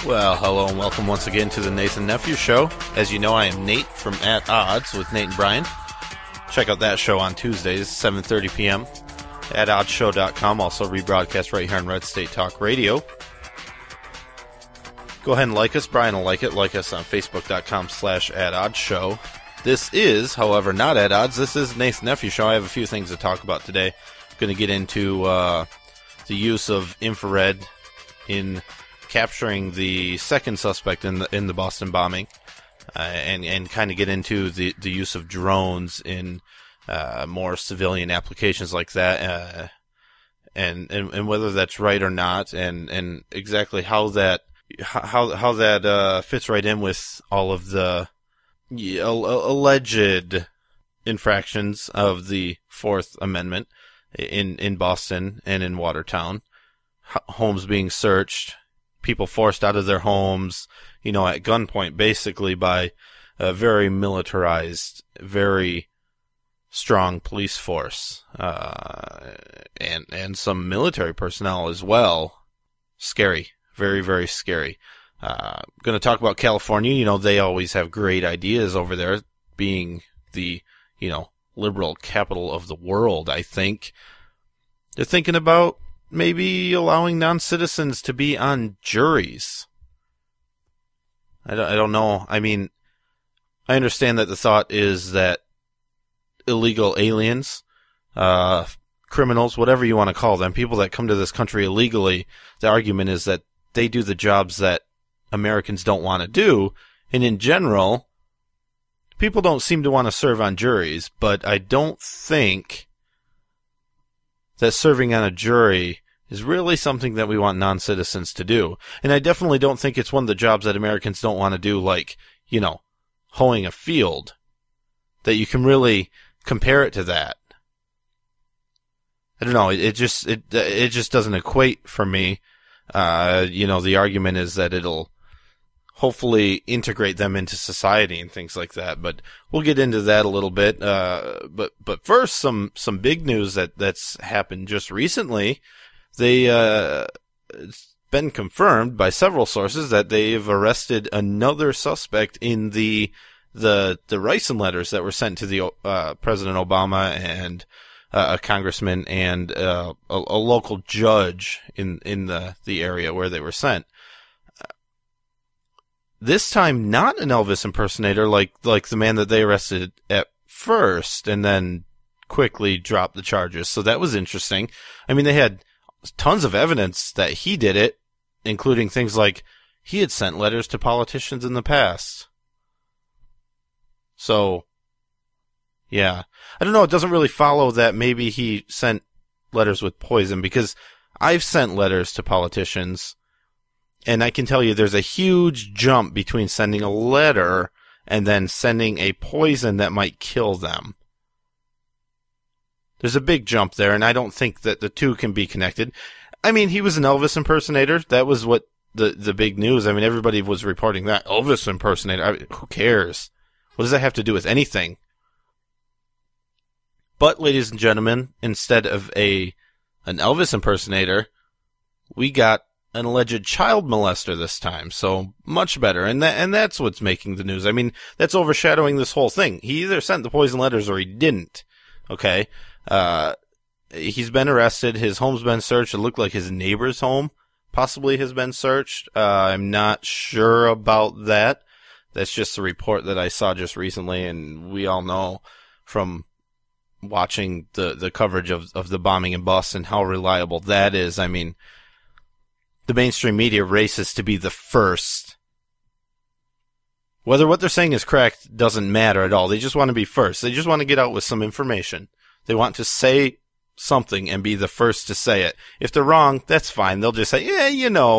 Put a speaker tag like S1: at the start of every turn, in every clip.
S1: Well, hello and welcome once again to the Nathan Nephew Show. As you know, I am Nate from At Odds with Nate and Brian. Check out that show on Tuesdays, 7:30 p.m. at oddshow.com. Also rebroadcast right here on Red State Talk Radio. Go ahead and like us. Brian will like it. Like us on Facebook.com/AtOddsShow. This is, however, not At Odds. This is Nathan Nephew Show. I have a few things to talk about today. I'm going to get into the use of infrared in capturing the second suspect in the Boston bombing, and kind of get into the use of drones in more civilian applications like that, and whether that's right or not, and exactly how that fits right in with all of the alleged infractions of the Fourth Amendment in Boston and in Watertown, homes being searched, people forced out of their homes, at gunpoint, basically by a very militarized, very strong police force, and some military personnel as well. Scary. Very, very scary. Going to talk about California. They always have great ideas over there, being the, liberal capital of the world, I think. They're thinking about maybe allowing non-citizens to be on juries. I don't know. I mean, I understand that the thought is that illegal aliens, criminals, whatever you want to call them, people that come to this country illegally, the argument is that they do the jobs that Americans don't want to do. And in general, people don't seem to want to serve on juries, but I don't think that serving on a jury is really something that we want non-citizens to do. And I definitely don't think it's one of the jobs that Americans don't want to do, like, hoeing a field, that you can really compare it to that. I don't know, it just doesn't equate for me. The argument is that it'll hopefully integrate them into society and things like that, but we'll get into that a little bit. But first, some big news that's happened just recently. It's been confirmed by several sources that they've arrested another suspect in the ricin letters that were sent to the President Obama and a congressman and a local judge in the area where they were sent. This time, not an Elvis impersonator like the man that they arrested at first, and then quickly dropped the charges. So that was interesting. I mean, they had tons of evidence that he did it, including things like he had sent letters to politicians in the past. So, yeah. I don't know, it doesn't really follow that maybe he sent letters with poison, because I've sent letters to politicians, and I can tell you there's a huge jump between sending a letter and then sending a poison that might kill them. There's a big jump there, and I don't think that the two can be connected. I mean, he was an Elvis impersonator. That was what the big news. I mean, everybody was reporting that. Elvis impersonator. Who cares? What does that have to do with anything? But, ladies and gentlemen, instead of an Elvis impersonator, we got an alleged child molester this time. So much better, and that's what's making the news. I mean, that's overshadowing this whole thing. He either sent the poison letters or he didn't. Okay, he's been arrested. His home's been searched. It looked like his neighbor's home possibly has been searched. I'm not sure about that. That's just a report that I saw just recently, and we all know from watching the coverage of the bombing in Boston how reliable that is. I mean, the mainstream media races to be the first. Whether what they're saying is correct doesn't matter at all. They just want to be first. They just want to get out with some information. They want to say something and be the first to say it. If they're wrong, that's fine. They'll just say, yeah,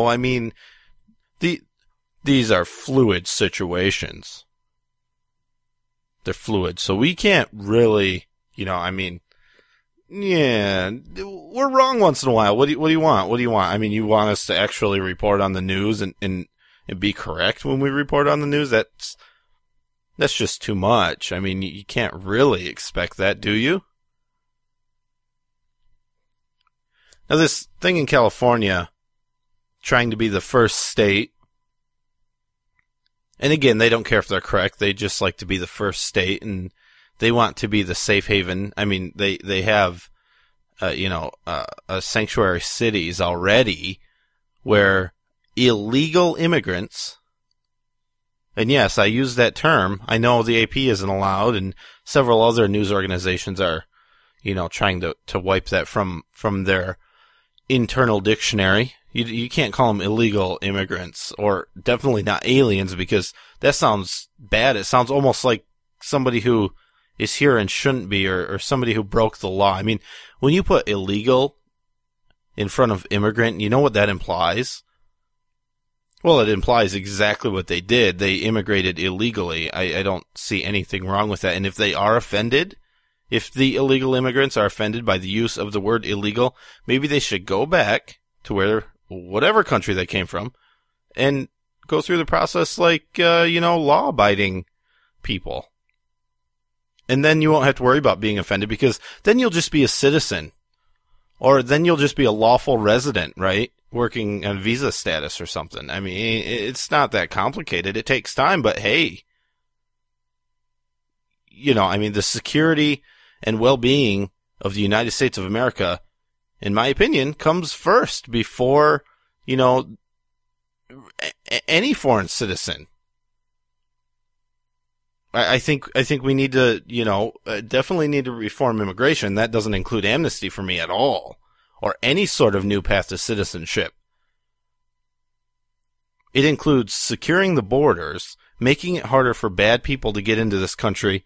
S1: I mean, these are fluid situations. They're fluid. So we can't really, I mean, yeah, we're wrong once in a while. What do you want? What do you want? I mean, you want us to actually report on the news and be correct when we report on the news? That's just too much. I mean, you can't really expect that, do you? Now, this thing in California, trying to be the first state And again, they don't care if they're correct. They just like to be the first state, and they want to be the safe haven. I mean, they have, sanctuary cities already where illegal immigrants, and yes, I use that term. I know the AP isn't allowed, and several other news organizations are, trying to wipe that from their internal dictionary. You can't call them illegal immigrants, or definitely not aliens, because that sounds bad. It sounds almost like somebody who is here and shouldn't be, or somebody who broke the law. I mean, when you put illegal in front of immigrant, you know what that implies? Well, it implies exactly what they did. They immigrated illegally. I don't see anything wrong with that. And if they are offended, if the illegal immigrants are offended by the use of the word illegal, maybe they should go back to whatever country they came from and go through the process like, law-abiding people. And then you won't have to worry about being offended, because then you'll just be a citizen. Or then you'll just be a lawful resident, right? Working on visa status or something. I mean, it's not that complicated. It takes time, but hey, the security and well-being of the United States of America, in my opinion, comes first before, any foreign citizen. I think we need to, definitely need to reform immigration. That doesn't include amnesty for me at all, or any sort of new path to citizenship. It includes securing the borders, making it harder for bad people to get into this country,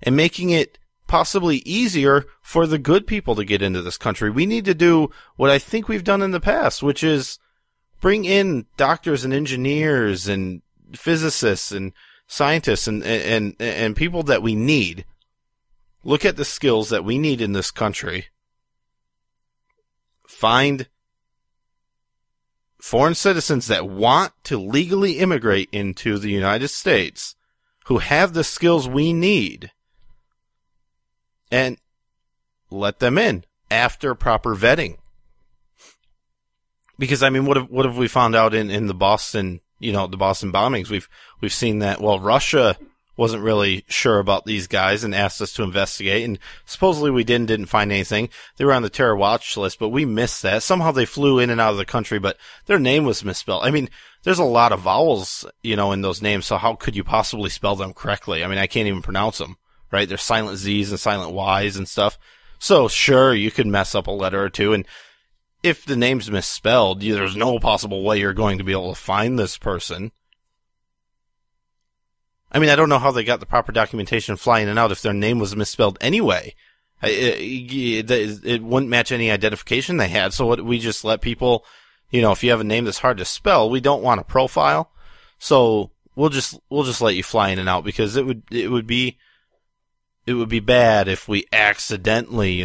S1: and making it possibly easier for the good people to get into this country. We need to do what I think we've done in the past, which is bring in doctors and engineers and physicists and scientists and people that we need. Look at the skills that we need in this country. Find foreign citizens that want to legally immigrate into the United States who have the skills we need, and let them in after proper vetting. Because, I mean, what have we found out in the Boston, the Boston bombings? We've seen that, Russia wasn't really sure about these guys and asked us to investigate, and supposedly we didn't find anything. They were on the terror watch list, but we missed that. Somehow they flew in and out of the country, but their name was misspelled. I mean, there's a lot of vowels, in those names, so how could you possibly spell them correctly? I mean, I can't even pronounce them. Right? There's silent Z's and silent Y's and stuff. So sure, you could mess up a letter or two. And if the name's misspelled, there's no possible way you're going to be able to find this person. I mean, I don't know how they got the proper documentation flying in and out if their name was misspelled anyway. It wouldn't match any identification they had. So we just let people, if you have a name that's hard to spell, we don't want a profile. So we'll just let you fly in and out, because it would be bad if we accidentally,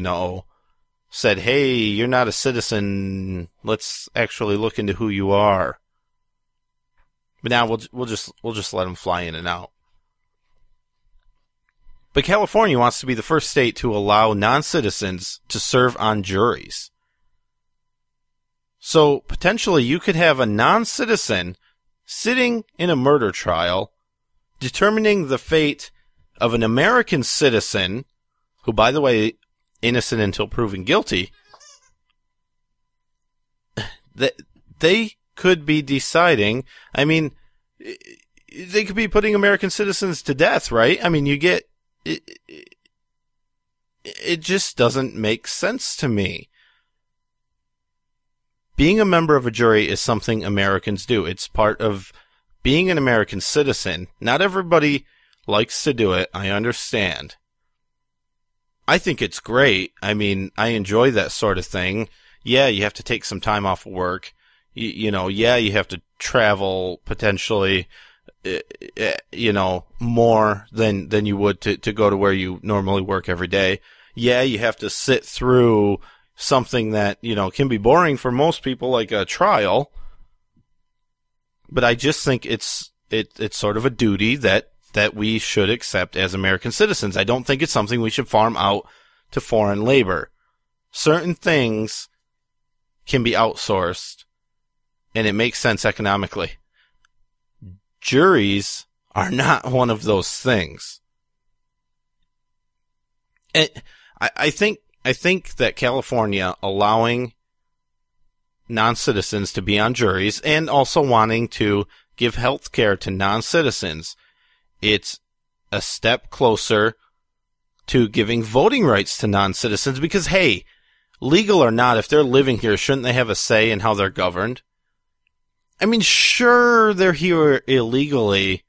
S1: said, hey, you're not a citizen. Let's actually look into who you are. But now we'll just let them fly in and out. But California wants to be the first state to allow non-citizens to serve on juries. So potentially you could have a non-citizen sitting in a murder trial, determining the fate of an American citizen, who, by the way, innocent until proven guilty, that they could be deciding. I mean, they could be putting American citizens to death, right? I mean, it just doesn't make sense to me. Being a member of a jury is something Americans do. It's part of being an American citizen. Not everybody likes to do it, I understand. I think it's great. I mean, I enjoy that sort of thing. Yeah, you have to take some time off of work. Yeah, you have to travel potentially, more than you would to go to where you normally work every day. Yeah, you have to sit through something that, can be boring for most people, like a trial. But I just think it's sort of a duty that we should accept as American citizens. I don't think it's something we should farm out to foreign labor. Certain things can be outsourced, and it makes sense economically. Juries are not one of those things. And I think that California allowing non-citizens to be on juries and also wanting to give health care to non-citizens, it's a step closer to giving voting rights to non-citizens because, hey, legal or not, if they're living here, shouldn't they have a say in how they're governed? I mean, sure, they're here illegally,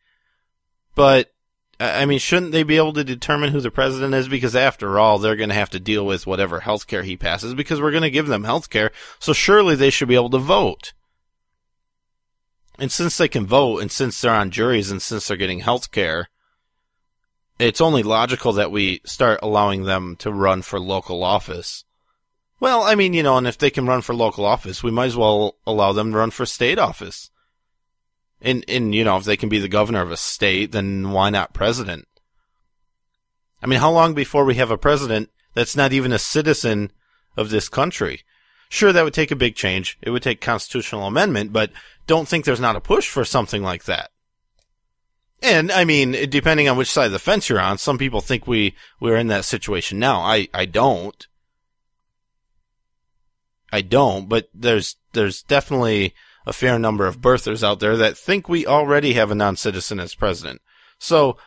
S1: but, I mean, shouldn't they be able to determine who the president is? Because after all, they're going to have to deal with whatever health care he passes because we're going to give them health care, so surely they should be able to vote. And since they can vote, and since they're on juries, and since they're getting health care, it's only logical that we start allowing them to run for local office. Well, I mean, and if they can run for local office, we might as well allow them to run for state office. And if they can be the governor of a state, then why not president? I mean, how long before we have a president that's not even a citizen of this country? Sure, that would take a big change. It would take constitutional amendment, but don't think there's not a push for something like that. And, I mean, depending on which side of the fence you're on, some people think we're in that situation now. I don't. But there's definitely a fair number of birthers out there that think we already have a non-citizen as president. So,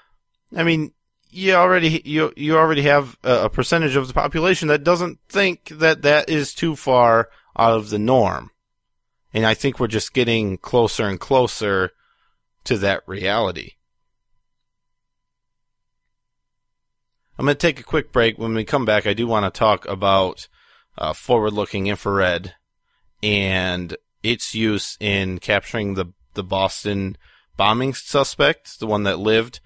S1: I mean, you already have a percentage of the population that doesn't think that is too far out of the norm. And I think we're just getting closer and closer to that reality. I'm going to take a quick break. When we come back, I do want to talk about forward-looking infrared and its use in capturing the Boston bombing suspect, the one that lived.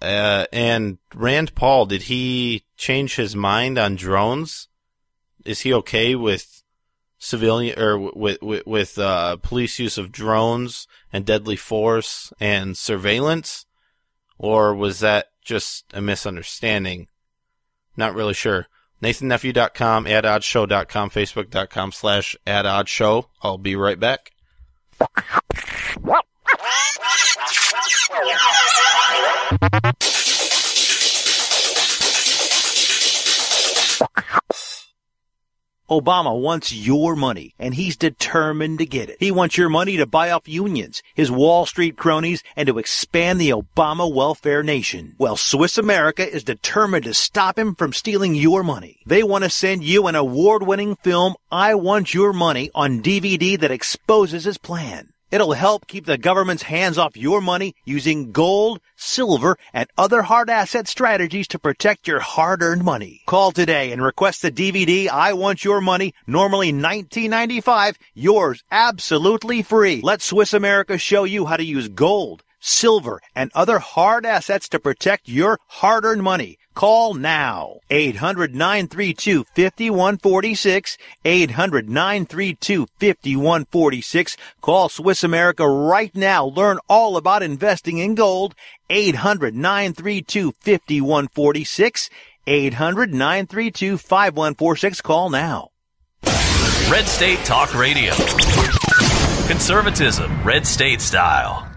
S1: And Rand Paul, did he change his mind on drones? Is he okay with civilian or with police use of drones and deadly force and surveillance? Or was that just a misunderstanding? Not really sure. NathanNephew.com, AdOddShow.com, Facebook.com/AdOddShow. I'll be right back.
S2: Obama wants your money, and he's determined to get it. He wants your money to buy off unions, his Wall Street cronies, and to expand the Obama welfare nation. Well, Swiss America is determined to stop him from stealing your money. They want to send you an award-winning film, I Want Your Money, on DVD that exposes his plan. It'll help keep the government's hands off your money using gold, silver, and other hard asset strategies to protect your hard-earned money. Call today and request the DVD, I Want Your Money, normally $19.95, yours absolutely free. Let Swiss America show you how to use gold, silver, and other hard assets to protect your hard-earned money. Call now. 800-932-5146. 800-932-5146. Call Swiss America right now. Learn all about investing in gold. 800-932-5146. 800-932-5146. Call now.
S3: Red State Talk Radio. Conservatism, Red State style.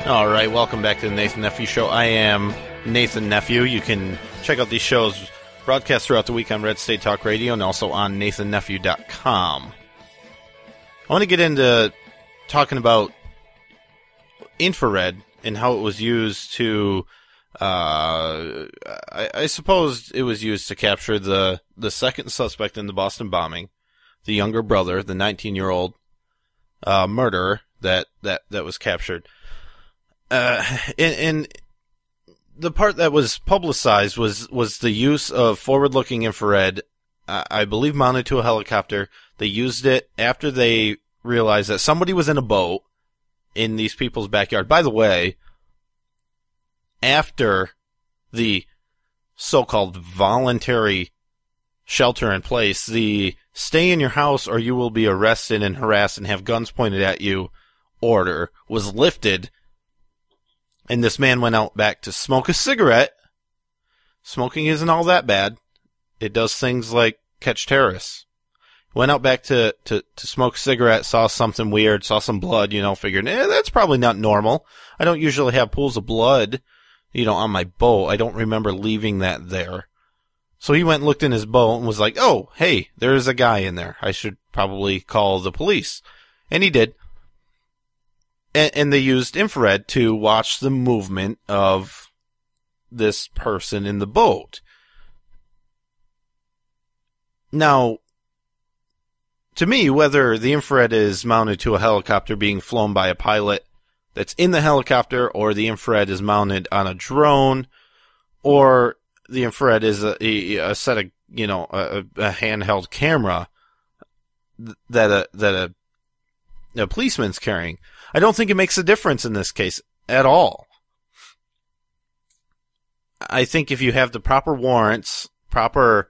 S1: All right, welcome back to the Nathan Nephew Show. I am Nathan Nephew. You can check out these shows broadcast throughout the week on Red State Talk Radio and also on NathanNephew.com. I want to get into talking about infrared and how it was used to, I suppose it was used to capture the second suspect in the Boston bombing, the younger brother, the 19-year-old murderer that was captured. And the part that was publicized was the use of forward-looking infrared, I believe mounted to a helicopter. They used it after they realized that somebody was in a boat in these people's backyard. By the way, after the so-called voluntary shelter in place, the stay in your house or you will be arrested and harassed and have guns pointed at you order was lifted, and this man went out back to smoke a cigarette. Smoking isn't all that bad. It does things like catch terrorists. Went out back to smoke a cigarette, saw something weird, saw some blood, figured, that's probably not normal. I don't usually have pools of blood, on my boat. I don't remember leaving that there. So he went and looked in his boat and was like, oh, hey, there's a guy in there. I should probably call the police. And he did. And they used infrared to watch the movement of this person in the boat. Now, to me, whether the infrared is mounted to a helicopter being flown by a pilot that's in the helicopter, or the infrared is mounted on a drone, or the infrared is a set of, a handheld camera that a policeman's carrying, I don't think it makes a difference in this case at all. I think if you have the proper warrants, proper,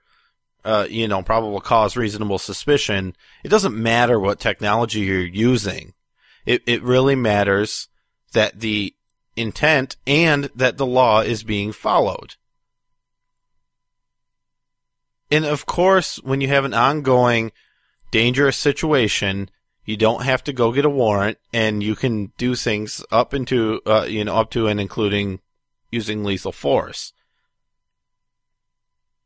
S1: probable cause, reasonable suspicion, it doesn't matter what technology you're using. It really matters that the intent and that the law is being followed. And of course, when you have an ongoing dangerous situation, you don't have to go get a warrant, and you can do things up to and including using lethal force.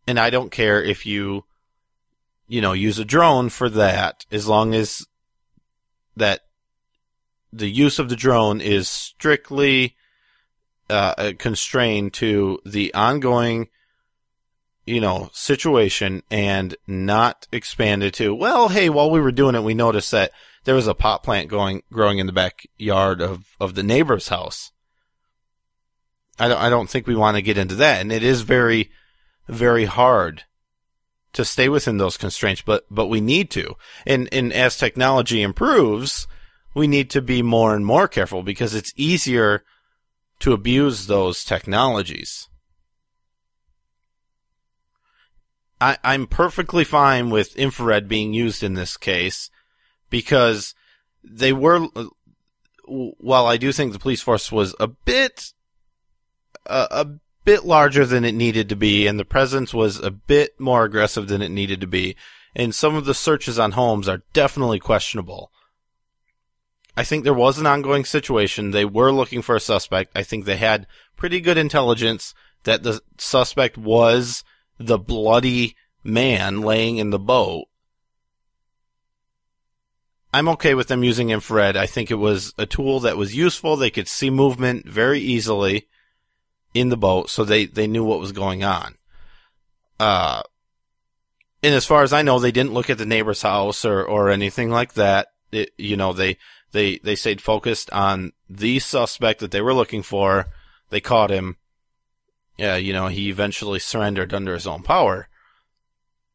S1: And I don't care if you, use a drone for that, as long as that the use of the drone is strictly constrained to the ongoing, situation, and not expanded to, well, hey, while we were doing it, we noticed that there was a pot plant growing in the backyard of the neighbor's house. I don't think we want to get into that, and it is very, very hard to stay within those constraints, but we need to. And as technology improves, we need to be more and more careful, because it's easier to abuse those technologies. I'm perfectly fine with infrared being used in this case, because they were, while I do think the police force was a bit larger than it needed to be, and the presence was a bit more aggressive than it needed to be, and some of the searches on homes are definitely questionable. I think there was an ongoing situation. They were looking for a suspect. I think they had pretty good intelligence that the suspect was the bloody man laying in the boat. I'm okay with them using infrared. I think it was a tool that was useful. They could see movement very easily in the boat, so they knew what was going on. And as far as I know, they didn't look at the neighbor's house or anything like that. They stayed focused on the suspect that they were looking for. They caught him. Yeah, he eventually surrendered under his own power.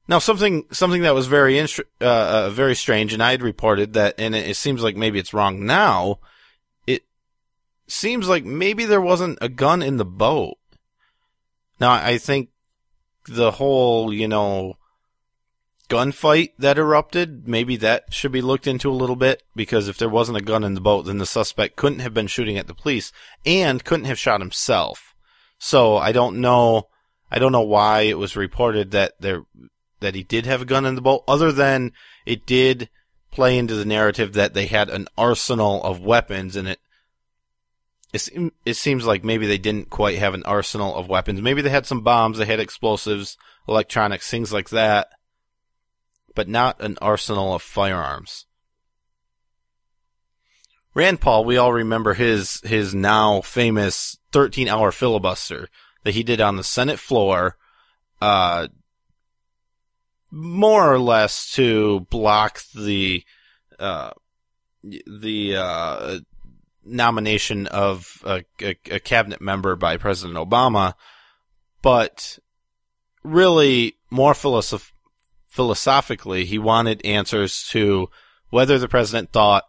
S1: Now, something that was very strange, and I had reported that, and it seems like maybe it's wrong now. It seems like maybe there wasn't a gun in the boat. Now, I think the whole, gunfight that erupted, maybe that should be looked into a little bit, because if there wasn't a gun in the boat, then the suspect couldn't have been shooting at the police and couldn't have shot himself. So I don't know why it was reported that he did have a gun in the boat, other than it did play into the narrative that they had an arsenal of weapons, and it seems like maybe they didn't quite have an arsenal of weapons. Maybe they had some bombs, they had explosives, electronics, things like that, but not an arsenal of firearms. Rand Paul, we all remember his now famous 13-hour filibuster that he did on the Senate floor, more or less to block the nomination of a cabinet member by President Obama, but really more philosophically, he wanted answers to whether the president thought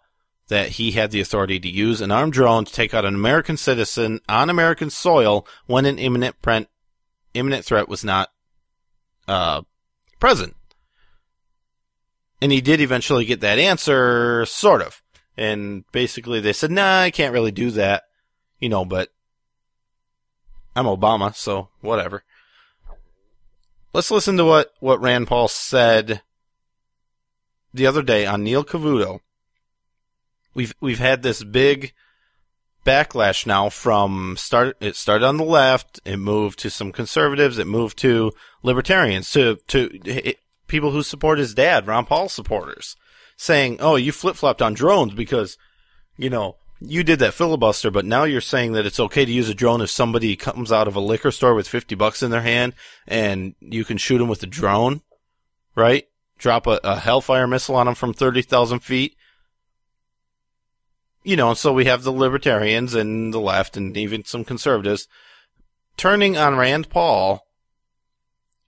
S1: that he had the authority to use an armed drone to take out an American citizen on American soil when an imminent threat was not present. And he did eventually get that answer, sort of. And basically they said, nah, I can't really do that. But I'm Obama, so whatever. Let's listen to what Rand Paul said the other day on Neil Cavuto. We've had this big backlash now from it started on the left, it moved to some conservatives, it moved to libertarians, to people who support his dad, Ron Paul's supporters, saying, oh, you flip-flopped on drones because, you did that filibuster, but now you're saying that it's okay to use a drone if somebody comes out of a liquor store with $50 in their hand and you can shoot them with a drone, right? Drop a Hellfire missile on them from 30,000 feet. So we have the libertarians and the left and even some conservatives turning on Rand Paul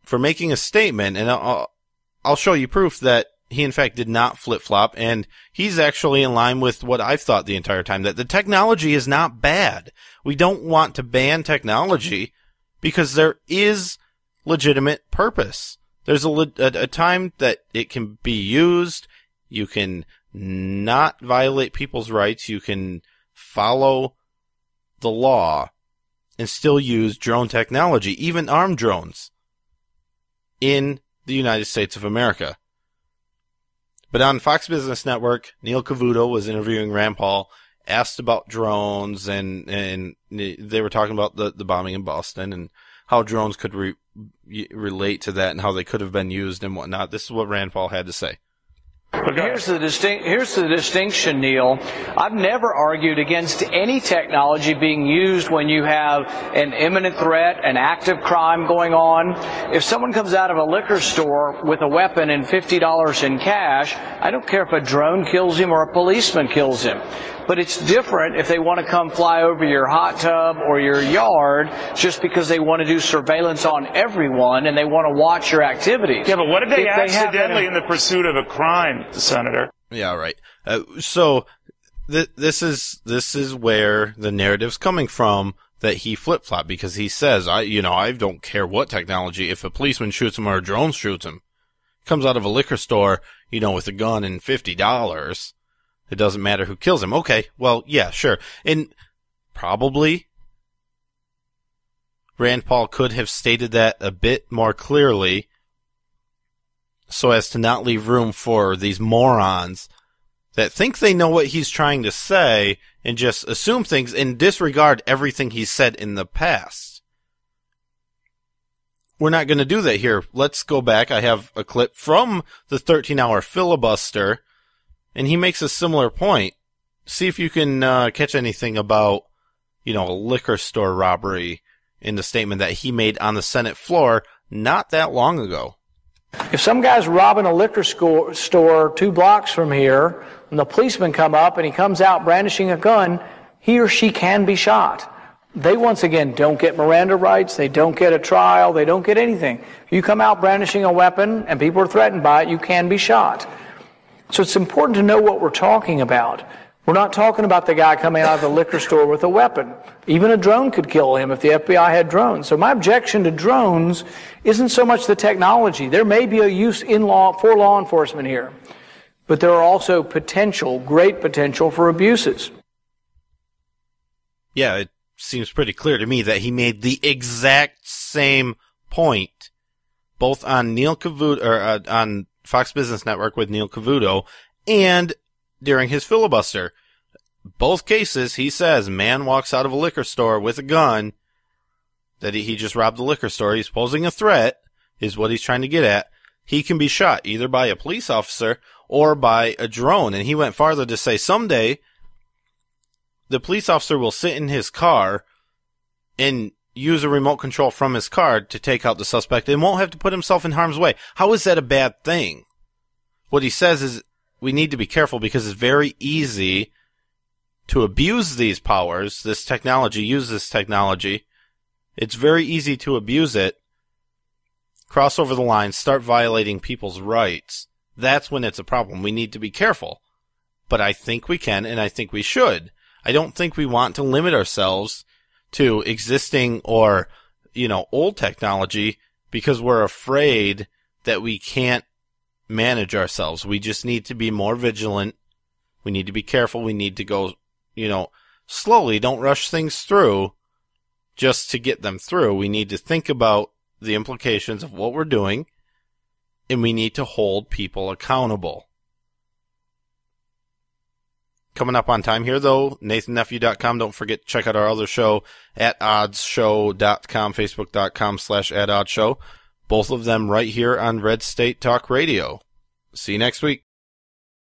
S1: for making a statement, and I'll show you proof that he in fact did not flip-flop, and he's actually in line with what I've thought the entire time, that the technology is not bad. We don't want to ban technology because there is legitimate purpose. There's a time that it can be used. You can not violate people's rights. You can follow the law and still use drone technology, even armed drones, in the United States of America. But on Fox Business Network, Neil Cavuto was interviewing Rand Paul, asked about drones, and they were talking about the bombing in Boston and how drones could relate to that and how they could have been used and whatnot. This is what Rand Paul had to say.
S4: Here's the distinction, Neil. I've never argued against any technology being used when you have an imminent threat, an active crime going on. If someone comes out of a liquor store with a weapon and $50 in cash, I don't care if a drone kills him or a policeman kills him. But it's different if they want to come fly over your hot tub or your yard just because they want to do surveillance on everyone and they want to watch your activity.
S5: Yeah, but what if they accidentally in the pursuit of a crime, Senator?
S1: Yeah, right. So this is where the narrative's coming from, that he flip-flopped, because he says, I don't care what technology. If a policeman shoots him or a drone shoots him, comes out of a liquor store, with a gun and $50. It doesn't matter who kills him. Okay, well, yeah, sure. And probably Rand Paul could have stated that a bit more clearly so as to not leave room for these morons that think they know what he's trying to say and just assume things and disregard everything he's said in the past. We're not going to do that here. Let's go back. I have a clip from the 13-hour filibuster, and he makes a similar point. See if you can catch anything about, a liquor store robbery in the statement that he made on the Senate floor not that long ago.
S4: If some guy's robbing a liquor store 2 blocks from here, and the policeman come up and he comes out brandishing a gun, he or she can be shot. They, once again, don't get Miranda rights, they don't get a trial, they don't get anything. If you come out brandishing a weapon and people are threatened by it, you can be shot. So it's important to know what we're talking about. We're not talking about the guy coming out of the liquor store with a weapon. Even a drone could kill him if the FBI had drones. So my objection to drones isn't so much the technology. There may be a use for law enforcement here, but there are also great potential for abuses.
S1: Yeah, it seems pretty clear to me that he made the exact same point, both on Neil Cavuto, or on Fox Business Network with Neil Cavuto, and during his filibuster. Both cases, he says, man walks out of a liquor store with a gun, that he just robbed the liquor store, he's posing a threat, is what he's trying to get at. He can be shot either by a police officer or by a drone. And he went farther to say someday the police officer will sit in his car and use a remote control from his car to take out the suspect and won't have to put himself in harm's way. How is that a bad thing? What he says is we need to be careful because it's very easy to abuse these powers, this technology, use this technology. It's very easy to abuse it, cross over the line, start violating people's rights. That's when it's a problem. We need to be careful. But I think we can, and I think we should. I don't think we want to limit ourselves to existing or, old technology because we're afraid that we can't manage ourselves. We just need to be more vigilant. We need to be careful. We need to go, slowly. Don't rush things through just to get them through. We need to think about the implications of what we're doing, and we need to hold people accountable. Coming up on time here, though, NathanNephew.com. Don't forget to check out our other show at oddshow.com, facebook.com/@oddshow. Both of them right here on Red State Talk Radio. See you next week.